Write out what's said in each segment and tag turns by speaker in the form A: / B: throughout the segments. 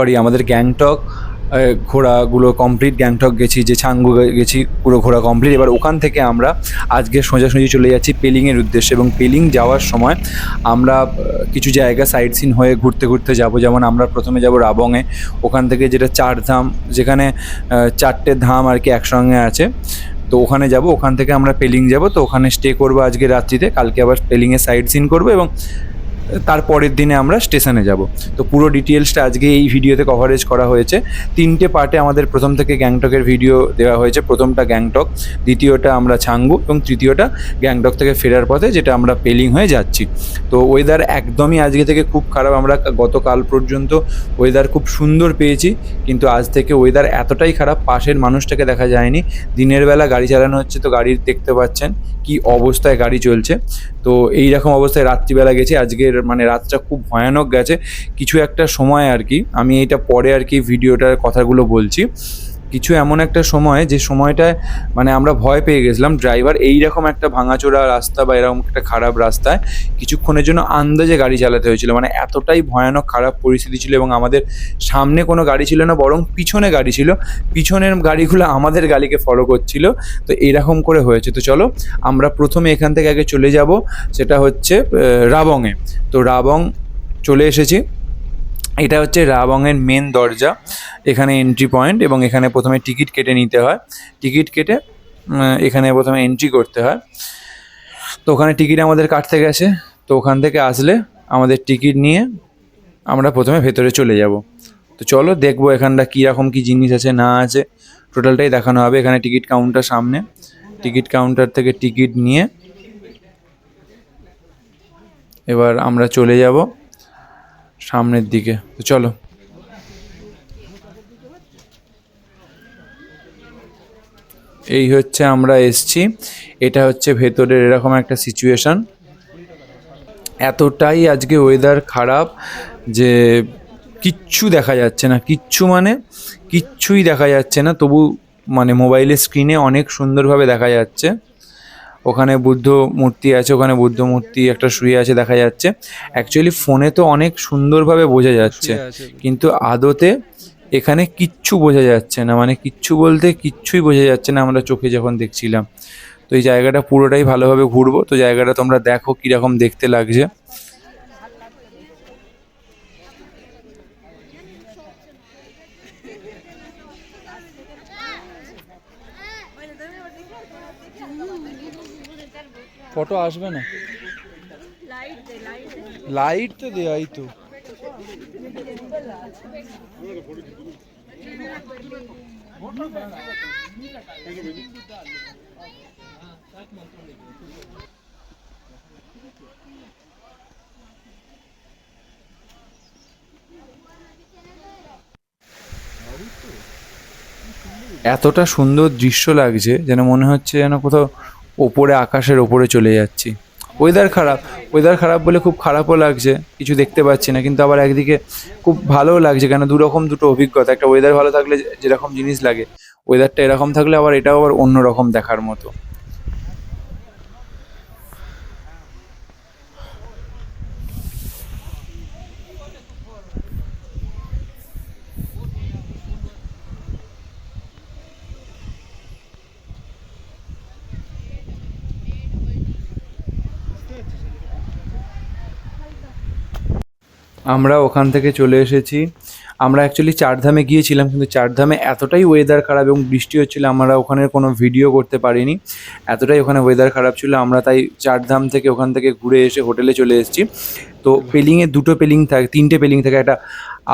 A: Sorry আমাদের Gangtok ঘোরাগুলো complete. Gangtok গেছি, যে ছাঙ্গু গেছি, পুরো ঘোরা কমপ্লিট। এবার ওখান থেকে আমরা আজকে সোজাসুজি চলে যাচ্ছি পেলিংয়ের উদ্দেশ্যে। এবং পেলিং যাওয়ার সময় আমরা কিছু জায়গা সাইট সিন হয়ে ঘুরতে ঘুরতে যাব। যেমন আমরা প্রথমে যাব রাবংয়ে, ওখান থেকে যেটা চার ধাম, যেখানে চারটে ধাম আর কি একসঙ্গে আছে, তো ওখানে যাব। ওখান থেকে আমরা পেলিং যাব, তো ওখানে স্টে করবো আজকে রাত্রিতে। কালকে আবার পেলিংয়ে সাইট সিন করবো এবং তারপরের দিনে আমরা স্টেশনে যাব। তো পুরো ডিটেলসটা আজকে এই ভিডিওতে কভারেজ করা হয়েছে। তিনটে পার্টে আমাদের প্রথম থেকে গ্যাংটকের ভিডিও দেওয়া হয়েছে। প্রথমটা গ্যাংটক, দ্বিতীয়টা আমরা ছাঙ্গু এবং তৃতীয়টা গ্যাংটক থেকে ফেরার পথে, যেটা আমরা পেলিং হয়ে যাচ্ছি। তো ওয়েদার একদমই আজকে থেকে খুব খারাপ। আমরা গতকাল পর্যন্ত ওয়েদার খুব সুন্দর পেয়েছি, কিন্তু আজ থেকে ওয়েদার এতটাই খারাপ, পাশের মানুষটাকে দেখা যায়নি। দিনের বেলা গাড়ি চালানো হচ্ছে, তো গাড়ির দেখতে পাচ্ছেন কি অবস্থায় গাড়ি চলছে। তো এই রকম অবস্থায় রাত্রিবেলা গেছি। আজকের মানে রাতটা খুব ভয়ানক গেছে। কিছু একটা সময় আর কি, আমি এইটা পরে আর কি ভিডিওটার কথাগুলো বলছি। কিছু এমন একটা সময়, যে সময়টায় মানে আমরা ভয় পেয়ে গেছিলাম। ড্রাইভার এইরকম একটা ভাঙাচোরা রাস্তা বা এরকম একটা খারাপ রাস্তায় কিছুক্ষণের জন্য আন্দাজে গাড়ি চালাতে হয়েছিল। মানে এতটাই ভয়ানক খারাপ পরিস্থিতি ছিল। এবং আমাদের সামনে কোনো গাড়ি ছিল না, বরং পিছনে গাড়ি ছিল। পিছনের গাড়িগুলো আমাদের গাড়িকে ফলো করছিল। তো এরকম করে হয়েছে। তো চলো আমরা প্রথমে এখান থেকে আগে চলে যাব, সেটা হচ্ছে রাবংয়ে। তো রাবং চলে এসেছি। এটা হচ্ছে রাবংয়ের মেন দরজা, এখানে এন্ট্রি পয়েন্ট। এবং এখানে প্রথমে টিকিট কেটে নিতে হয়। টিকিট কেটে এখানে প্রথমে এন্ট্রি করতে হয়। তো ওখানে টিকিট আমাদের কাটতে গেছে। তো ওখান থেকে আসলে আমাদের টিকিট নিয়ে আমরা প্রথমে ভেতরে চলে যাব। তো চলো দেখবো এখানটা কীরকম কী জিনিস আছে না আছে, টোটালটাই দেখানো হবে। এখানে টিকিট কাউন্টার সামনে, টিকিট কাউন্টার থেকে টিকিট নিয়ে এবার আমরা চলে যাব সামনের দিকে। তো চলো। এই হচ্ছে আমরা এসছি, এটা হচ্ছে ভেতরের এরকম একটা সিচুয়েশান। এতটাই আজকে ওয়েদার খারাপ যে কিচ্ছু দেখা যাচ্ছে না, কিচ্ছু মানে কিচ্ছুই দেখা যাচ্ছে না। তবু মানে মোবাইলের স্ক্রিনে অনেক সুন্দরভাবে দেখা যাচ্ছে। ওখানে বুদ্ধ মূর্তি আছে, ওখানে বুদ্ধ মূর্তি একটা শুয়ে আছে দেখা যাচ্ছে। অ্যাকচুয়ালি ফোনে তো অনেক সুন্দরভাবে বোঝা যাচ্ছে, কিন্তু আদতে এখানে কিচ্ছু বোঝা যাচ্ছে না। মানে কিচ্ছু বলতে কিচ্ছুই বোঝা যাচ্ছে না আমরা চোখে যখন দেখছিলাম। তো এই জায়গাটা পুরোটাই ভালোভাবে ঘুরবো। তো জায়গাটা তোমরা দেখো কীরকম দেখতে লাগছে। ফটো আসবে না, লাইট তো দেওয়াই তো। এতটা সুন্দর দৃশ্য লাগছে যেন মনে হচ্ছে যেন কোথাও ওপরে, আকাশের ওপরে চলে যাচ্ছি। ওয়েদার খারাপ, ওয়েদার খারাপ বলে খুব খারাপও লাগছে, কিছু দেখতে পাচ্ছি না। কিন্তু আবার একদিকে খুব ভালোও লাগছে, কেন দুটো অভিজ্ঞতা। একটা ওয়েদার ভালো থাকলে যেরকম জিনিস লাগে, ওয়েদারটা এরকম থাকলে আবার এটাও আবার অন্য রকম দেখার মতো। আমরা ওখান থেকে চলে এসেছি। আমরা অ্যাকচুয়ালি চারধামে গিয়েছিলাম, কিন্তু চারধামে এতটাই ওয়েদার খারাপ এবং বৃষ্টি হচ্ছিলো, আমরা ওখানে কোনো ভিডিও করতে পারিনি। এতটাই ওখানে ওয়েদার খারাপ ছিল, আমরা তাই চারধাম থেকে ওখান থেকে ঘুরে এসে হোটেলে চলে এসেছি। তো পেলিংয়ে দুটো পেলিং থাকে, তিনটে পেলিং থাকে, একটা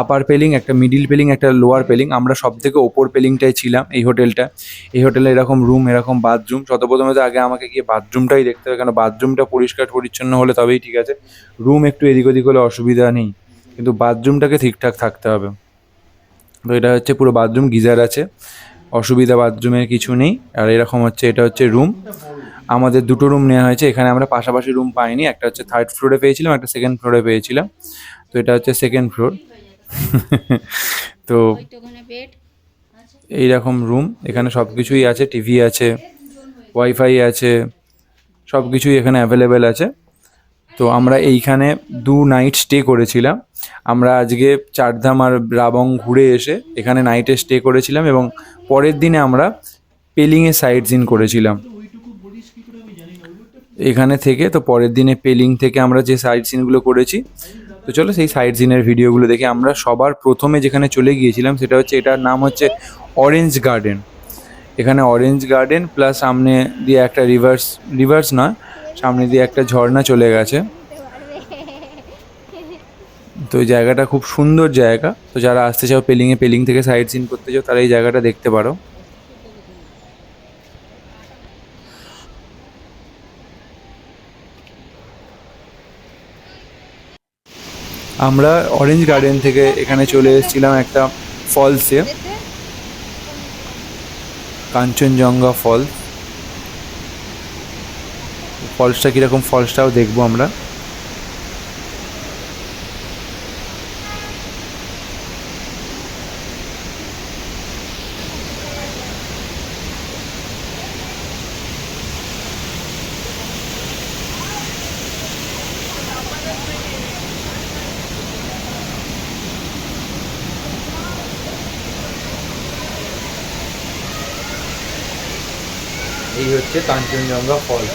A: আপার পেলিং, একটা মিডিল পেলিং, একটা লোয়ার পেলিং। আমরা সব থেকে ওপর পেলিংটায় ছিলাম এই হোটেলটা। এই হোটেলে এরকম রুম, এরকম বাথরুম। প্রথমে তো আগে আমাকে গিয়ে বাথরুমটাই দেখতে হবে, কেন বাথরুমটা পরিষ্কার পরিচ্ছন্ন হলে তবেই ঠিক আছে। রুম একটু এদিক ওদিক হলে অসুবিধা নেই, কিন্তু বাথরুমটাকে ঠিকঠাক থাকতে হবে। তো এটা হচ্ছে পুরো বাথরুম, গিজার আছে, অসুবিধা বাথরুমের কিছু নেই। আর এরকম হচ্ছে, এটা হচ্ছে রুম। আমাদের দুটো রুম নেওয়া হয়েছে এখানে, আমরা পাশাপাশি রুম পাইনি। একটা হচ্ছে থার্ড ফ্লোরে পেয়েছিলাম, একটা সেকেন্ড ফ্লোরে পেয়েছিলাম। তো এটা হচ্ছে সেকেন্ড ফ্লোর। তো এইরকম রুম, এখানে সব কিছুই আছে, টিভি আছে, ওয়াইফাই আছে, সব কিছুই এখানে অ্যাভেলেবেল আছে। তো আমরা এইখানে 2 নাইট স্টে করেছিলাম। আমরা আজকে চারধাম আর রাবং ঘুরে এসে এখানে নাইটে স্টে করেছিলাম এবং পরের দিনে আমরা পেলিংয়ে সাইট সিন করেছিলাম এখানে থেকে। তো পরের দিনে পেলিং থেকে আমরা যে সাইট সিনগুলো করেছি, তো চলো সেই সাইট সিনের ভিডিওগুলো দেখে। আমরা সবার প্রথমে যেখানে চলে গিয়েছিলাম সেটা হচ্ছে, এটার নাম হচ্ছে অরেঞ্জ গার্ডেন। এখানে অরেঞ্জ গার্ডেন প্লাস সামনে দিয়ে একটা রিভার্স নয়, সামনে দিয়ে একটা ঝর্ণা চলে গেছে। তো এই জায়গাটা খুব সুন্দর জায়গা। তো যারা আসতে চাও পেলিং থেকে সাইট সিন করতে চাও, তারা এই জায়গাটা দেখতে পারো। আমরা অরেঞ্জ গার্ডেন থেকে এখানে চলে এসেছিলাম একটা ফলসে, কাঞ্চনজঙ্ঘা ফলস। ফলসটা কীরকম, ফলসটাও দেখবো আমরা। এই হচ্ছে কাঞ্চনজঙ্ঘা ফলস।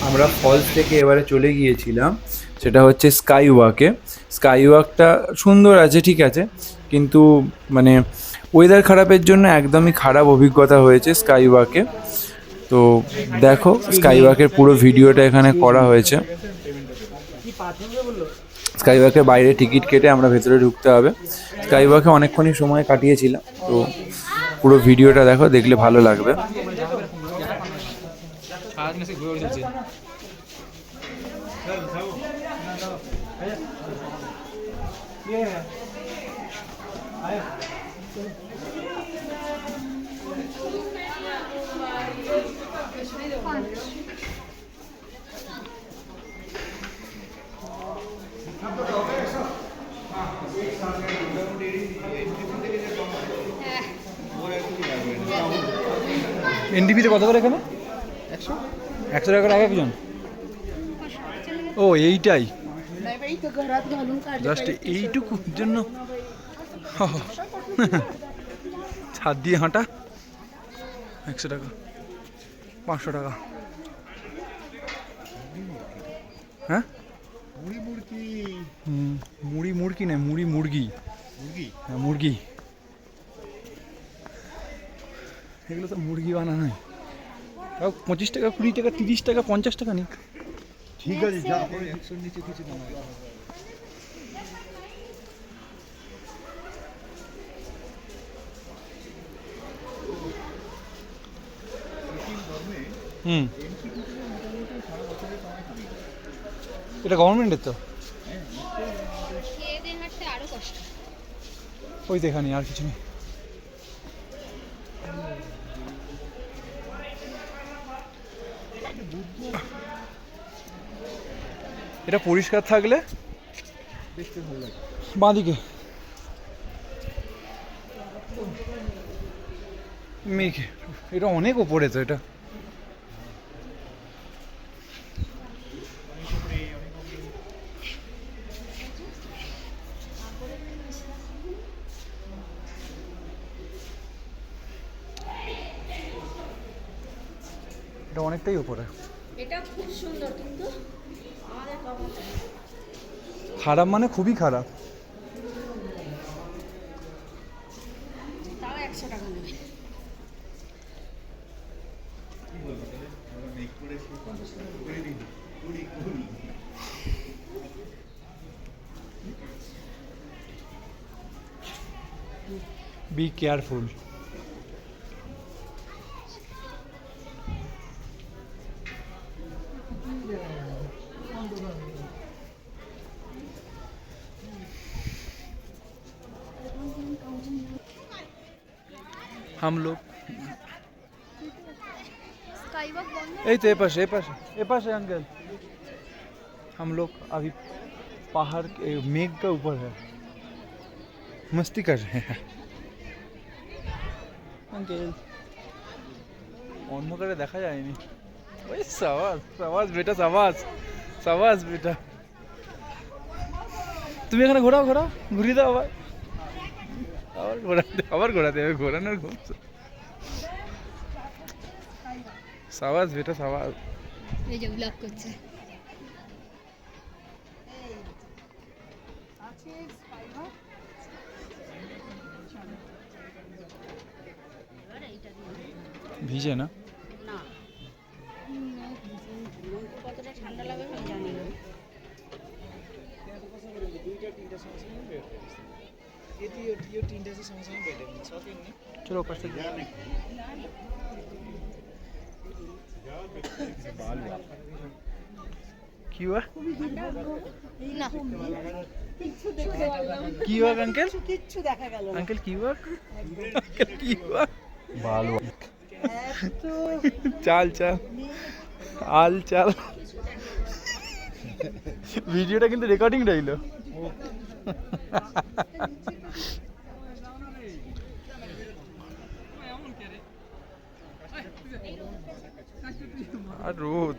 A: আমরা ফলস থেকে এবারে চলে গিয়েছিলাম, সেটা হচ্ছে স্কাই ওয়াকে। স্কাই ওয়াকটা সুন্দর আছে, ঠিক আছে, কিন্তু মানে ওয়েদার খারাপের জন্য একদমই খারাপ অভিজ্ঞতা হয়েছে স্কাই ওয়াকে। তো দেখো স্কাই ওয়াকের পুরো ভিডিওটা এখানে করা হয়েছে। স্কাই ওয়াকের বাইরে টিকিট কেটে আমরা ভেতরে ঢুকতে হবে। স্কাই ওয়াকে অনেকক্ষণই সময় কাটিয়েছিলাম। তো পুরো ভিডিওটা দেখো, দেখলে ভালো লাগবে।
B: এনডিপিতে কত করে এখানে? 100 টাকা করে এক একজন। ও এইটাই, জাস্ট এইটুকুর জন্য ছাদ দিয়ে হাঁটা 100 টাকা, 500 টাকা। হ্যাঁ, মুড়ি মুরগি না, মুরগি। হ্যাঁ মুরগি, এগুলো তো মুরগি বানানো। তাও 25 টাকা, 20 টাকা, 30 টাকা, 50 টাকা নিক, ঠিক আছে। যা 100 নিচে কিছু দাম। এটা গভর্নমেন্টের তো, ওই দেখানি আর কিছু নেই। এটা পরিষ্কার থাকলে দেখতে ভালো লাগে। বাঁদিকে মেঘে, এটা অনেক ওপরে তো, এটা অনেকটাই উপরে।
C: এটা খুব সুন্দর, কিন্তু আমাদের
B: খারাপ মানে খুবই খারাপ।
C: তাও 100 টাকা নেবে।
B: Be careful.
A: हम लोग
C: स्काई वॉक बंद है।
A: यही तो ये पास है अंकल। हम लोग अभी पहाड़ के मेघ के ऊपर है, मस्ती कर रहे हैं। अंकल অন্ধকারে দেখা যায়নি। ওই সাবাস সাবাস বেটা, সাবাস সাবাস বেটা। তুমি এখানে ঘোরাও ঘোরাও, ঘুরিয়ে দাও আবার, আবার ঘোরাতে হবে, ঘোরানোর ঘুম। সাবাস বেটা সাবাস।
C: এই যে ব্লগ করছে।
A: ভিজে না?
C: না কতটা ঠান্ডা লাগবে আমি জানি না।
A: चलो ऊपर से কি हुआ?
C: না
A: কি हुआ अंकल?
D: কিচ্ছু দেখা গেল না।
A: अंकल কি हुआ? अंकल কি हुआ? बाल
D: এত
A: চাল চাল আল চাল। ভিডিওটা কিন্তু রেকর্ডিং রইল। আর রোদ,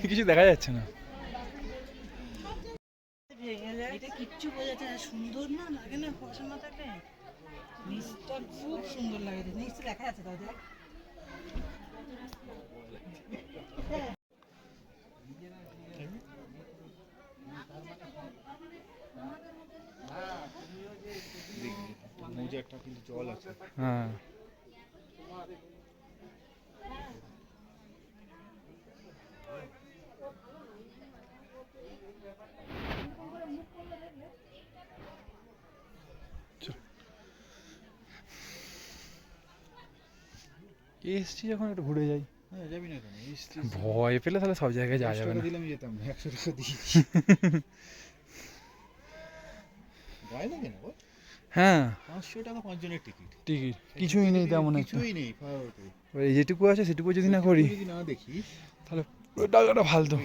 A: কিছু দেখা যাচ্ছে না।
D: ভেঙে যায়। এটা কিচ্ছু বোঝা যায় না। সুন্দর না লাগে না কুয়াশা না থাকলে? নিচটা খুব সুন্দর লাগে। নিচটা দেখা যাচ্ছে তাও দেখ।
B: একটা কিন্তু জল আছে।
A: হ্যাঁ এসছি যখন একটু ঘুরে যাই।
B: হ্যাঁ যাবি না কেন?
A: ভয় পেলে তাহলে সব জায়গায় যাওয়া যাবে না।
B: দিলাম যেতাম না, 100 টাকা দিয়েছি। গায়ে লাগে না?
A: হ্যাঁ
B: 500 টাকা 5 জনের টিকিট।
A: টিকিট কিছুই নেই তেমন একটা।
B: কিছুই নেই ফালতু।
A: এই যেটুকু আছে সেটুকু যদি না করি
B: যদি না দেখিস
A: তাহলে ওই টাকাটা ফালতু।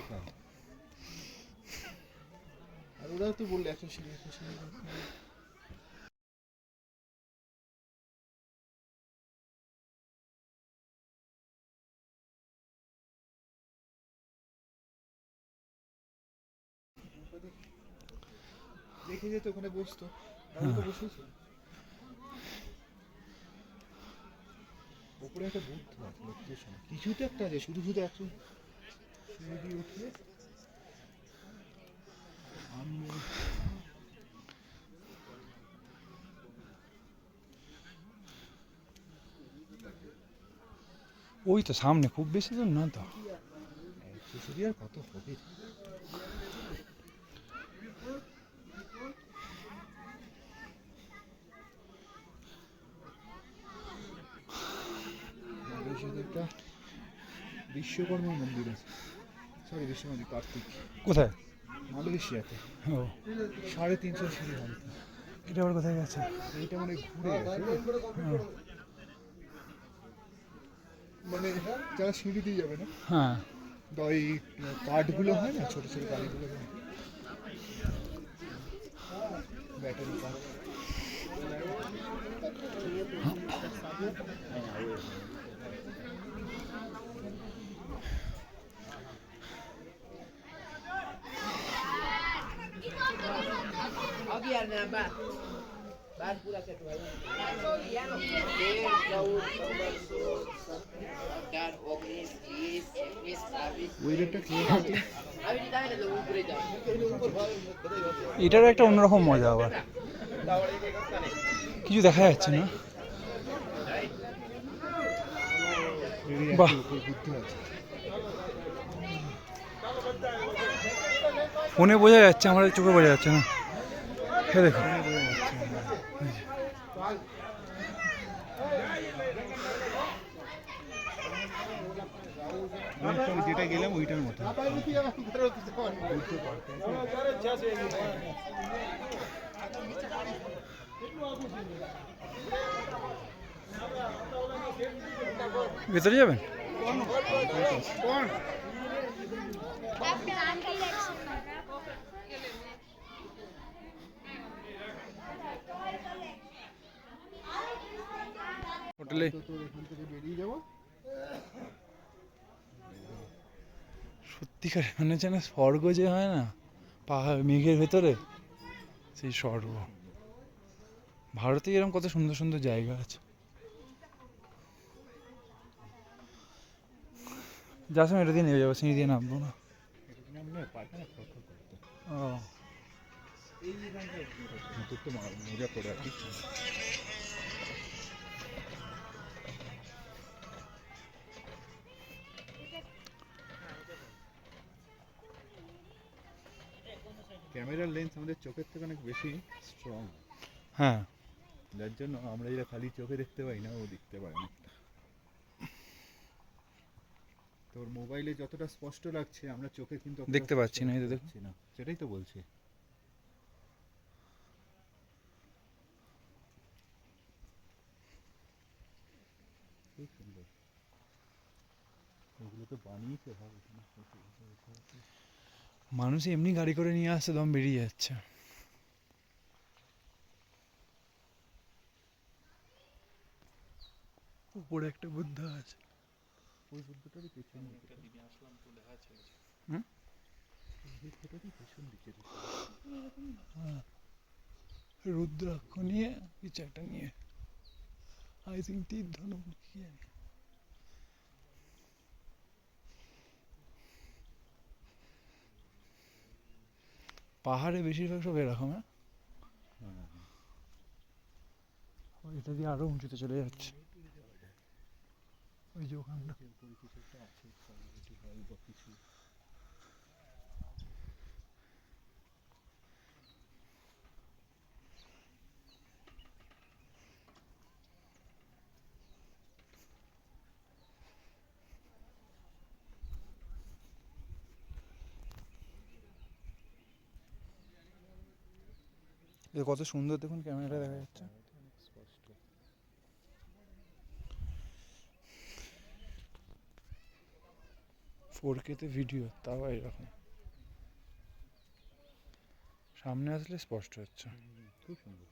B: আর ওরা তো বললে 100 সিঁড়ি। দেখে যেত ওখানে বসতো, আমি তো বসেছি। উপরে একটা বুদ্ধ আছে, বুদ্ধের সঙ্গে কিছু তো একটা আছে, শুধু শুধু একশো সিঁড়ি দিয়ে উঠলে
A: ওই তো সামনে, খুব বেশি দূর না তো।
B: 100 সিঁড়ি আর কত হবে? একটা বিশ্বকর্মা মন্দির আছে, সরি বিশ্বকর্মা কার্তিক,
A: কোথায়?
B: মালয়েশিয়াতে।
A: ও
B: 350 সিঁড়ি হয়।
A: এটা আবার কোথায় গেছে?
B: এইটা মানে ঘুরে গেছে, মানে যারা সিঁড়ি দিয়ে যাবে না,
A: হ্যাঁ
B: ওই কাঠগুলো হয় না, ছোট ছোট গাড়িগুলো, ব্যাটারি কাঠ। ওয়েদারটা ক্লিয়ার আছে।
A: এটারও একটা অন্যরকম মজা আবার, কিছু দেখা যাচ্ছে না। বাহ, ফোনে বোঝা যাচ্ছে, আমার চোখে বোঝা যাচ্ছে না। হ্যাঁ দেখো,
B: যেটা গেলাম ওইটার মতো। ভেতরে যাবেন? হোটেলে সত্যিকার মানে যেন স্বর্গ যে হয় না, পাহাড় মেঘের ভেতরে, সেই স্বর্গ। ভারতে এরকম কত সুন্দর সুন্দর জায়গা আছে। যার সময় এটা দিয়ে নেমে যাবো, সিঁড়ি দিয়ে নামবো না। ও
E: মজা করে আর কি। ক্যামেরার লেন্স আমাদের চোখের থেকে অনেক বেশি স্ট্রং,
B: হ্যাঁ,
E: যার জন্য আমরা যেটা খালি চোখে দেখতে পাই না, ও দেখতে পায় না। তোর মোবাইলে যতটা স্পষ্ট লাগছে আমরা চোখে কিন্তু অতটা
B: দেখতে পাচ্ছি না, এই তো
E: স্পষ্ট
B: দেখো।
E: পাচ্ছি না, সেটাই তো বলছি। খুব সুন্দর, এগুলো তো বানিয়েছে ভাবে।
B: মানুষ এমনি গাড়ি করে নিয়ে আসছে, দম বেরিয়ে যাচ্ছে। উপরে একটা বুদ্ধ আছে।
E: ওই বুদ্ধটারই পেছন দিকে,
B: হুম?
E: ওই ফটোটারই পেছন দিকে।
B: রুদ্রাক্ষ নিয়ে কিছু একটা নিয়ে, আই থিঙ্ক তীর ধনুক কি জানি। পাহাড়ে বেশিরভাগ সব এরকম। হ্যাঁ, এটা দিয়ে আরো উঁচুতে চলে যাচ্ছে, ওই যে ওখানটা। কত সুন্দর দেখুন, ক্যামেরা দেখা যাচ্ছে। ফোর কেতে ভিডিও, তাও এরকম সামনে আসলে স্পষ্ট হচ্ছে।
E: খুব সুন্দর।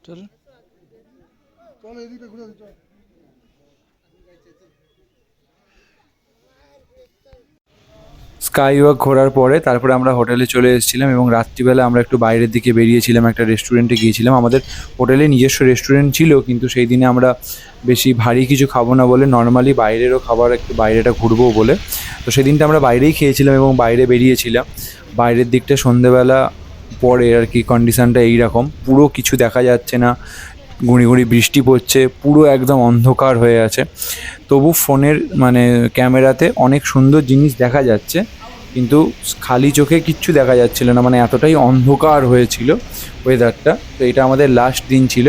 B: চল
A: স্কাই ওয়াক ঘোরার পরে তারপরে আমরা হোটেলে চলে এসেছিলাম এবং রাত্রিবেলা আমরা একটু বাইরের দিকে বেরিয়েছিলাম, একটা রেস্টুরেন্টে গিয়েছিলাম। আমাদের হোটেলে নিজস্ব রেস্টুরেন্ট ছিল, কিন্তু সেই দিনে আমরা বেশি ভারী কিছু খাবো না বলে নর্মালি বাইরেরও খাবার, একটু বাইরেটা ঘুরবো বলে, তো সেদিনটা আমরা বাইরেই খেয়েছিলাম এবং বাইরে বেরিয়েছিলাম। বাইরের দিকটা সন্ধেবেলা পরে আর কি কন্ডিশানটা এইরকম, পুরো কিছু দেখা যাচ্ছে না, গুঁড়ি গুঁড়ি বৃষ্টি পড়ছে, পুরো একদম অন্ধকার হয়ে আছে। তবু ফোনের মানে ক্যামেরাতে অনেক সুন্দর জিনিস দেখা যাচ্ছে, কিন্তু খালি চোখে কিচ্ছু দেখা যাচ্ছিল না, মানে এতটাই অন্ধকার হয়েছিল ওয়েদারটা। তো এটা আমাদের লাস্ট দিন ছিল।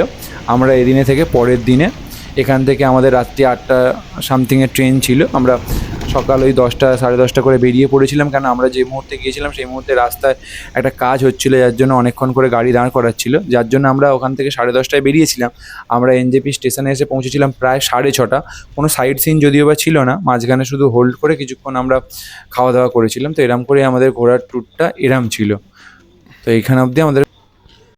A: আমরা এদিনে থেকে পরের দিনে এখান থেকে আমাদের রাত্রি 8টা সামথিংয়ের ট্রেন ছিল। আমরা সকাল ওই 10টা সাড়ে 10টা করে বেরিয়ে পড়েছিলাম, কারণ আমরা যে মুহূর্তে গিয়েছিলাম সেই মুহূর্তে রাস্তায় একটা কাজ হচ্ছিলো, যার জন্য অনেকক্ষণ করে গাড়ি দাঁড় করাচ্ছিল, যার জন্য আমরা ওখান থেকে 10:30টায় বেরিয়েছিলাম। আমরা এনজেপি স্টেশনে এসে পৌঁছেছিলাম প্রায় 6:30। কোনো সাইট সিন যদিও বা ছিল না, মাঝখানে শুধু হোল্ড করে কিছুক্ষণ আমরা খাওয়া দাওয়া করেছিলাম। তো এরম করে আমাদের ঘোরার ট্যুরটা এরম ছিল। তো এইখানে অবধি আমাদের